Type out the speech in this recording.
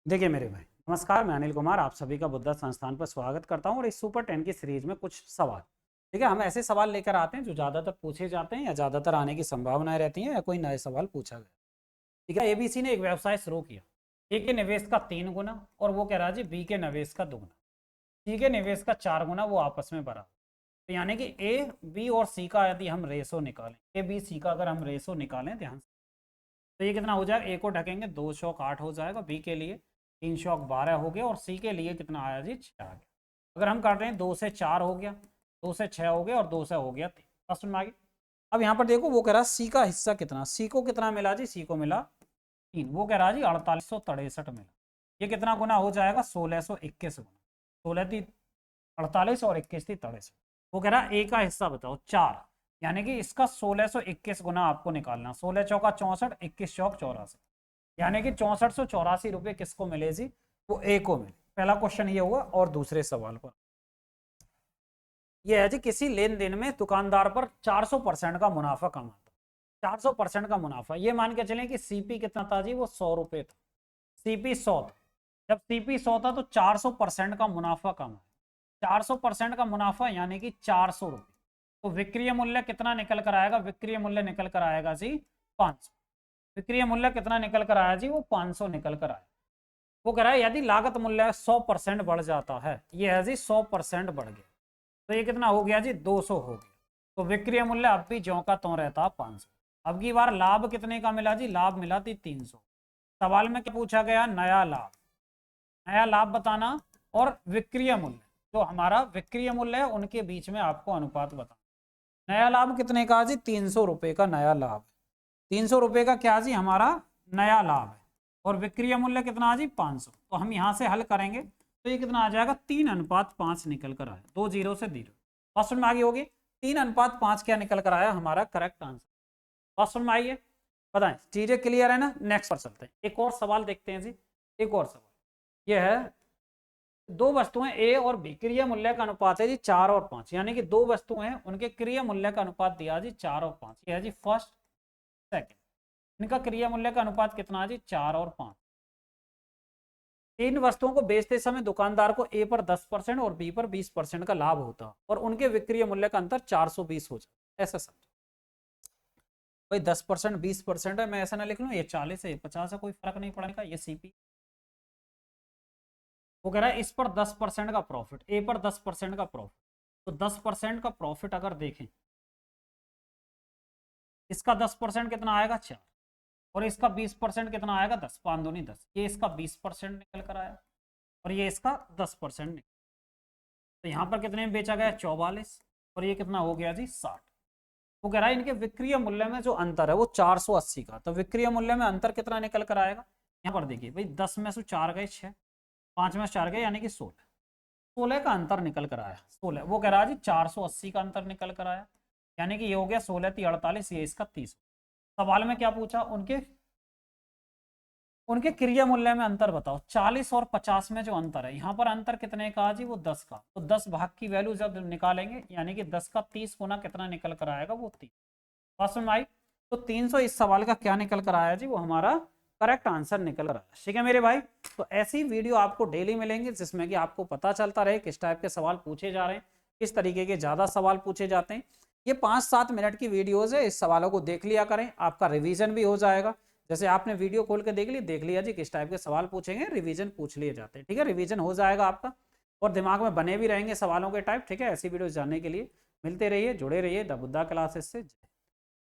देखिए मेरे भाई, नमस्कार। मैं अनिल कुमार आप सभी का बुद्धा संस्थान पर स्वागत करता हूं और इस सुपर 10 की सीरीज में कुछ सवाल, ठीक है, हम ऐसे सवाल लेकर आते हैं जो ज़्यादातर पूछे जाते हैं या ज़्यादातर आने की संभावनाएं रहती हैं या कोई नए सवाल पूछा गया। ठीक है, एबीसी ने एक व्यवसाय शुरू किया। ए के निवेश का 3 गुना और वो कह रहा है जी बी के निवेश का 2 गुना, सी के निवेश का 4 गुना, वो आपस में बराबर। तो यानी कि ए बी और सी का यदि हम रेशो निकालें, ए बी सी का अगर हम रेशो निकालें ध्यान से, तो ये कितना हो जाएगा, ए को ढकेंगे 2 चौक 8 हो जाएगा, बी के लिए 3 चौक 12 हो गया और सी के लिए कितना आया जी 6 आ गया। अगर हम कर रहे हैं 2 से 4 हो गया, 2 से 6 हो गया और 2 से हो गया 3। फर्स्ट में आ गया। अब यहाँ पर देखो वो कह रहा है सी का हिस्सा कितना, सी को कितना मिला जी, सी को मिला 3। वो कह रहा है जी 4863 मिला। ये कितना गुना हो जाएगा, 1621 गुना। 16 थी 48 और 21 थी 63। वो कह रहा है ए का हिस्सा बताओ 4, यानी कि इसका 1621 गुना आपको निकालना। 16 चौका 64, 21 चौक 84, यानी कि 6484 रुपये किसको मिले जी, वो ए को मिले। पहला क्वेश्चन ये हुआ। और दूसरे सवाल पर यह है जी, किसी लेन देन में दुकानदार पर 400% का मुनाफा कमाता। 400% का मुनाफा, ये मान के चलें कि सीपी कितना था जी, वो 100 रुपये था। सीपी 100 था। जब सीपी 100 था तो 400% का मुनाफा कमा। 400% का मुनाफा यानी कि 400 रुपये। तो विक्रय मूल्य कितना निकल कर आएगा, विक्रय मूल्य निकल कर आएगा जी 500। विक्रय मूल्य कितना निकल कर आया जी, वो 500 निकल कर आया। वो कह रहा है यदि लागत मूल्य 100% बढ़ जाता है, ये है जी 100% बढ़ गया, तो ये कितना हो गया जी 200 हो गया। तो विक्रय मूल्य अब भी ज्यों का त्यों रहता 500। अब की बार लाभ कितने का मिला जी, लाभ मिला थी 300। सवाल में क्या पूछा गया, नया लाभ। नया लाभ बताना और विक्रय मूल्य, जो हमारा विक्रय मूल्य है उनके बीच में आपको अनुपात बताना। नया लाभ कितने का जी, 300 रुपये का नया लाभ। 300 रुपये का क्या जी हमारा नया लाभ है और विक्रय मूल्य कितना जी 500। तो हम यहाँ से हल करेंगे तो ये कितना आ जाएगा, 3:5 निकल कर आया। 2 जीरो से 0। फर्स्ट में आगे होगी 3:5 क्या निकल कर आया हमारा करेक्ट आंसर। फर्स्ट में आइए, बताएं चीजें क्लियर है ना। नेक्स्ट पर चलते हैं, एक और सवाल देखते हैं जी। एक और सवाल यह है, दो वस्तुएं ए और बी, क्रिया मूल्य का अनुपात है जी 4 और 5, यानी कि दो वस्तुएं हैं उनके क्रिया मूल्य का अनुपात दिया जी 4 और 5। यह है जी फर्स्ट सेकंड, इनका क्रिया मूल्य का अनुपात कितना है जी 4 और 5। इन वस्तुओं को बेचते समय दुकानदार को ए पर 10% और बी पर 20% का लाभ होता और उनके विक्रय मूल्य का अंतर 420 हो जाता। ऐसा समझो भाई, 10% 20% है, मैं ऐसा ना लिख लूं ये 40 है 50 है, कोई फर्क नहीं पड़ने का। ये सीपी वो कह रहा है इस पर 10% का प्रॉफिट, ए पर 10% का प्रॉफिट। तो 10% का प्रॉफिट अगर देखें, इसका 10% कितना आएगा 4 और इसका 20% कितना आएगा 10, 5 दूनी 10। ये इसका 20% निकल कर आया और ये इसका 10% निकल। तो यहाँ पर कितने में बेचा गया 44 और ये कितना हो गया जी 60। वो कह रहा है इनके विक्रय मूल्य में जो अंतर है वो 480 का। तो विक्रय मूल्य में अंतर कितना निकल कर आएगा, यहाँ पर देखिए भाई 10 में से 4 गए 6, 5 में से 4 गए यानी कि 16। 16 का अंतर निकल कर आया 16। वो कह रहा है जी 480 का अंतर निकल कर आया, यानी कि ये हो गया 16 3 48, ये इसका 30। सवाल में क्या पूछा, उनके उनके क्रिया मूल्य में अंतर बताओ। 40 और 50 में जो अंतर है, यहाँ पर अंतर कितने का जी, वो 10 का। तो 10 भाग की वैल्यू जब निकालेंगे यानी कि 10 का 30 गुना कितना निकल कर आएगा, वो 30। पास में आई। तो 300 इस सवाल का क्या निकल कर आया जी, वो हमारा करेक्ट आंसर निकल कर आया। ठीक है मेरे भाई, तो ऐसी वीडियो आपको डेली मिलेंगे जिसमें कि आपको पता चलता रहे किस टाइप के सवाल पूछे जा रहे हैं, किस तरीके के ज्यादा सवाल पूछे जाते हैं। ये 5-7 मिनट की वीडियोज है, इस सवालों को देख लिया करें, आपका रिवीजन भी हो जाएगा। जैसे आपने वीडियो खोल के देख लिया जी किस टाइप के सवाल पूछेंगे, रिवीजन पूछ लिए जाते हैं। ठीक है, रिवीजन हो जाएगा आपका और दिमाग में बने भी रहेंगे सवालों के टाइप। ठीक है, ऐसी वीडियो जानने के लिए मिलते रहिए, जुड़े रहिए द बुद्धा क्लासेस से।